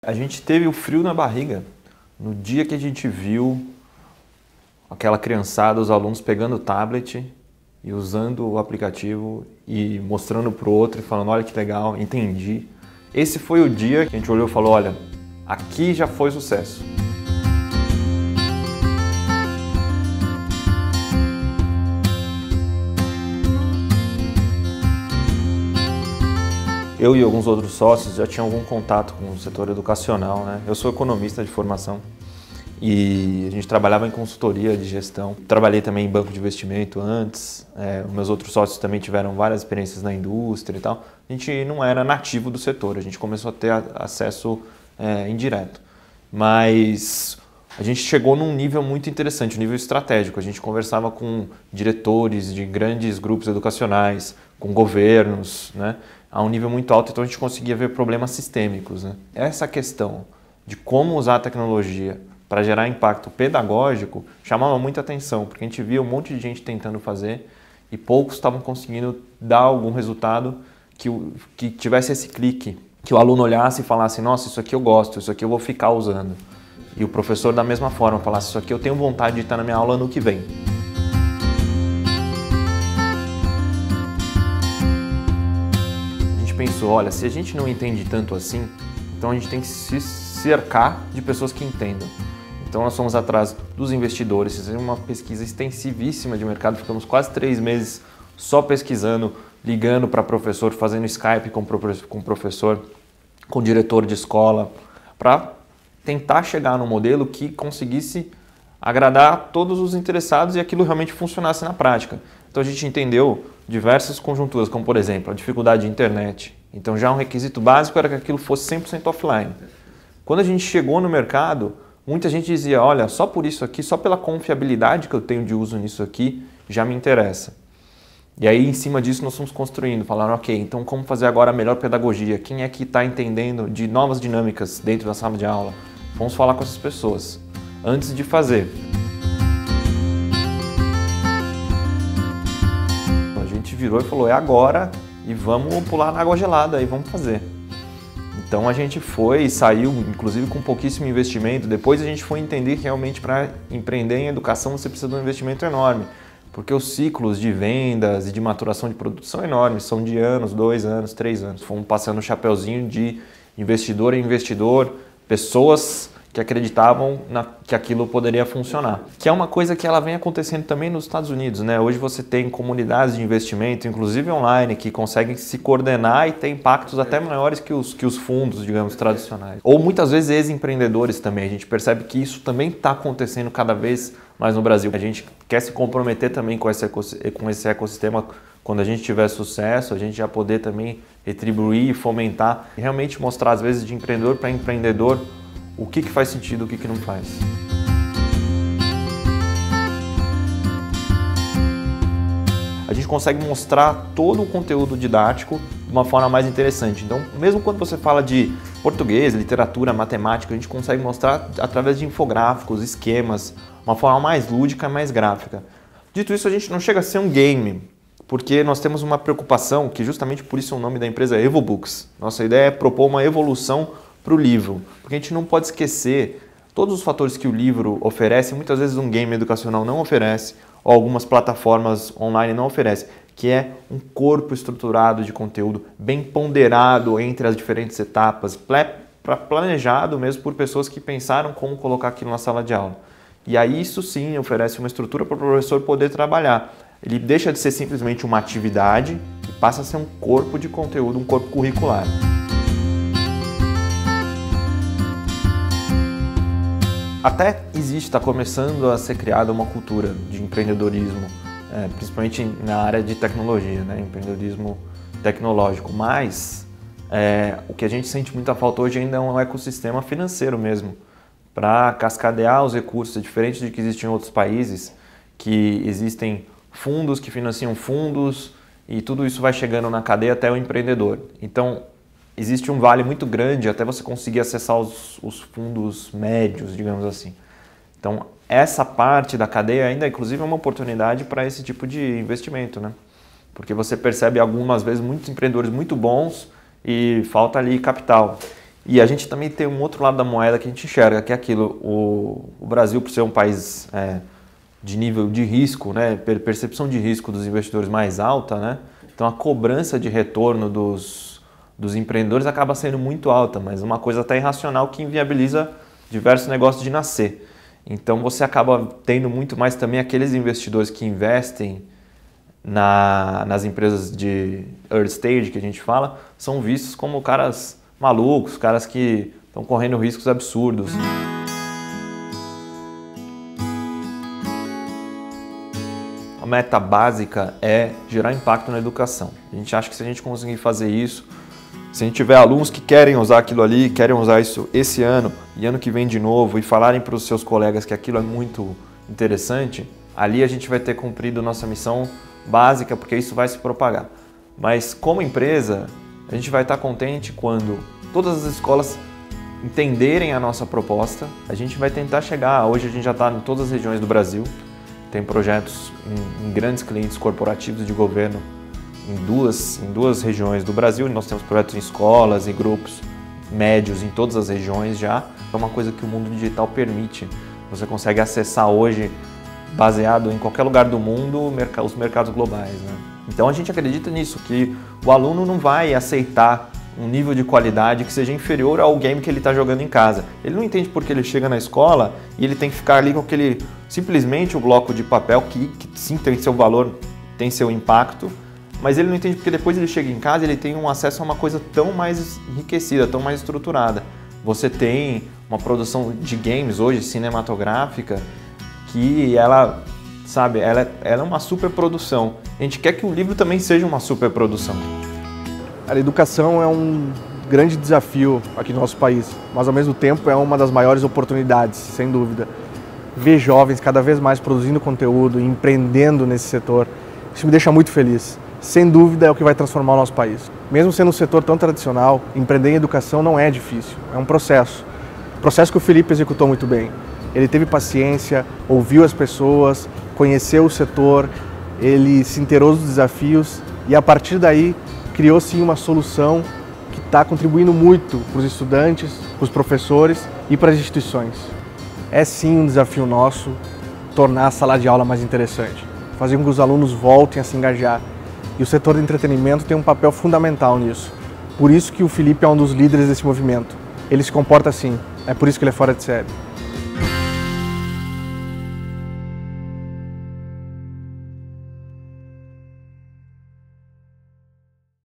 A gente teve o frio na barriga no dia que a gente viu aquela criançada, os alunos pegando o tablet e usando o aplicativo e mostrando para o outro e falando, olha que legal, entendi. Esse foi o dia que a gente olhou e falou, olha, aqui já foi sucesso. Eu e alguns outros sócios já tinham algum contato com o setor educacional, né? Eu sou economista de formação e a gente trabalhava em consultoria de gestão. Trabalhei também em banco de investimento antes, meus outros sócios também tiveram várias experiências na indústria e tal. A gente não era nativo do setor, a gente começou a ter acesso indireto. Mas a gente chegou num nível muito interessante, um nível estratégico. A gente conversava com diretores de grandes grupos educacionais, com governos, né? A um nível muito alto, então a gente conseguia ver problemas sistêmicos, né? Essa questão de como usar a tecnologia para gerar impacto pedagógico chamava muita atenção, porque a gente via um monte de gente tentando fazer e poucos estavam conseguindo dar algum resultado que tivesse esse clique, que o aluno olhasse e falasse, nossa, isso aqui eu gosto, isso aqui eu vou ficar usando. E o professor da mesma forma falasse, isso aqui eu tenho vontade de estar na minha aula ano que vem. Pensou, olha, se a gente não entende tanto assim, então a gente tem que se cercar de pessoas que entendam. Então nós fomos atrás dos investidores, fizemos uma pesquisa extensivíssima de mercado, ficamos quase 3 meses só pesquisando, ligando para professor, fazendo Skype com professor, com diretor de escola, para tentar chegar num modelo que conseguisse agradar todos os interessados e aquilo realmente funcionasse na prática. Então a gente entendeu diversas conjunturas, como por exemplo, a dificuldade de internet. Então já um requisito básico era que aquilo fosse 100% offline. Quando a gente chegou no mercado, muita gente dizia, olha, só por isso aqui, só pela confiabilidade que eu tenho de uso nisso aqui, já me interessa. E aí em cima disso nós fomos construindo, falaram, ok, então como fazer agora a melhor pedagogia? Quem é que está entendendo de novas dinâmicas dentro da sala de aula? Vamos falar com essas pessoas, antes de fazer. Virou e falou, é agora e vamos pular na água gelada e vamos fazer. Então a gente foi e saiu, inclusive com pouquíssimo investimento. Depois a gente foi entender que realmente para empreender em educação você precisa de um investimento enorme, porque os ciclos de vendas e de maturação de produtos são enormes, são de anos, 2 anos, 3 anos. Fomos passando o chapeuzinho de investidor em investidor, pessoas que acreditavam que aquilo poderia funcionar. Que é uma coisa que ela vem acontecendo também nos Estados Unidos, né? Hoje você tem comunidades de investimento, inclusive online, que conseguem se coordenar e ter impactos até maiores que os fundos, digamos, tradicionais. Ou muitas vezes ex-empreendedores também. A gente percebe que isso também está acontecendo cada vez mais no Brasil. A gente quer se comprometer também com esse ecossistema. Quando a gente tiver sucesso, a gente já poder também retribuir e fomentar. E realmente mostrar, às vezes, de empreendedor para empreendedor, o que faz sentido, o que não faz. A gente consegue mostrar todo o conteúdo didático de uma forma mais interessante. Então, mesmo quando você fala de português, literatura, matemática, a gente consegue mostrar através de infográficos, esquemas, uma forma mais lúdica, mais gráfica. Dito isso, a gente não chega a ser um game, porque nós temos uma preocupação, que justamente por isso o nome da empresa é EvoBooks. Nossa ideia é propor uma evolução para o livro, porque a gente não pode esquecer todos os fatores que o livro oferece, muitas vezes um game educacional não oferece, ou algumas plataformas online não oferecem, que é um corpo estruturado de conteúdo, bem ponderado entre as diferentes etapas, planejado mesmo por pessoas que pensaram como colocar aquilo na sala de aula. E aí isso sim oferece uma estrutura para o professor poder trabalhar. Ele deixa de ser simplesmente uma atividade e passa a ser um corpo de conteúdo, um corpo curricular. Até existe, está começando a ser criada uma cultura de empreendedorismo, principalmente na área de tecnologia, né? Empreendedorismo tecnológico, mas o que a gente sente muita falta hoje ainda é um ecossistema financeiro mesmo, para cascadear os recursos, diferente de que existe em outros países, que existem fundos que financiam fundos e tudo isso vai chegando na cadeia até o empreendedor. Então, existe um vale muito grande até você conseguir acessar os fundos médios, digamos assim. Então, essa parte da cadeia ainda, inclusive, é uma oportunidade para esse tipo de investimento, né? Porque você percebe algumas vezes muitos empreendedores muito bons e falta ali capital. E a gente também tem um outro lado da moeda que a gente enxerga, que é aquilo, o Brasil, por ser um país de nível de risco, né, percepção de risco dos investidores mais alta, né, então a cobrança de retorno dos empreendedores acaba sendo muito alta, mas uma coisa até irracional que inviabiliza diversos negócios de nascer. Então você acaba tendo muito mais também aqueles investidores que investem nas empresas de early stage, que a gente fala, são vistos como caras malucos, caras que estão correndo riscos absurdos. A meta básica é gerar impacto na educação. A gente acha que se a gente conseguir fazer isso, se a gente tiver alunos que querem usar aquilo ali, querem usar isso esse ano e ano que vem de novo e falarem para os seus colegas que aquilo é muito interessante, ali a gente vai ter cumprido nossa missão básica, porque isso vai se propagar. Mas como empresa, a gente vai estar contente quando todas as escolas entenderem a nossa proposta. A gente vai tentar chegar, hoje a gente já está em todas as regiões do Brasil, tem projetos em grandes clientes corporativos de governo em duas regiões do Brasil. Nós temos projetos em escolas e grupos médios em todas as regiões já. É uma coisa que o mundo digital permite. Você consegue acessar hoje, baseado em qualquer lugar do mundo, os mercados globais, né? Então a gente acredita nisso, que o aluno não vai aceitar um nível de qualidade que seja inferior ao game que ele está jogando em casa. Ele não entende porque ele chega na escola e ele tem que ficar ali com aquele, simplesmente o bloco de papel que sim tem seu valor, tem seu impacto, mas ele não entende porque depois ele chega em casa e ele tem um acesso a uma coisa tão mais enriquecida, tão mais estruturada. Você tem uma produção de games hoje, cinematográfica, que ela, sabe, ela é uma superprodução. A gente quer que o livro também seja uma superprodução. A educação é um grande desafio aqui no nosso país, mas ao mesmo tempo é uma das maiores oportunidades, sem dúvida. Ver jovens cada vez mais produzindo conteúdo, empreendendo nesse setor, isso me deixa muito feliz. Sem dúvida é o que vai transformar o nosso país. Mesmo sendo um setor tão tradicional, empreender em educação não é difícil, é um processo. Processo que o Felipe executou muito bem. Ele teve paciência, ouviu as pessoas, conheceu o setor, ele se inteirou dos desafios e a partir daí criou sim uma solução que está contribuindo muito para os estudantes, para os professores e para as instituições. É sim um desafio nosso tornar a sala de aula mais interessante, fazer com que os alunos voltem a se engajar. E o setor de entretenimento tem um papel fundamental nisso. Por isso que o Felipe é um dos líderes desse movimento. Ele se comporta assim, é por isso que ele é fora de série.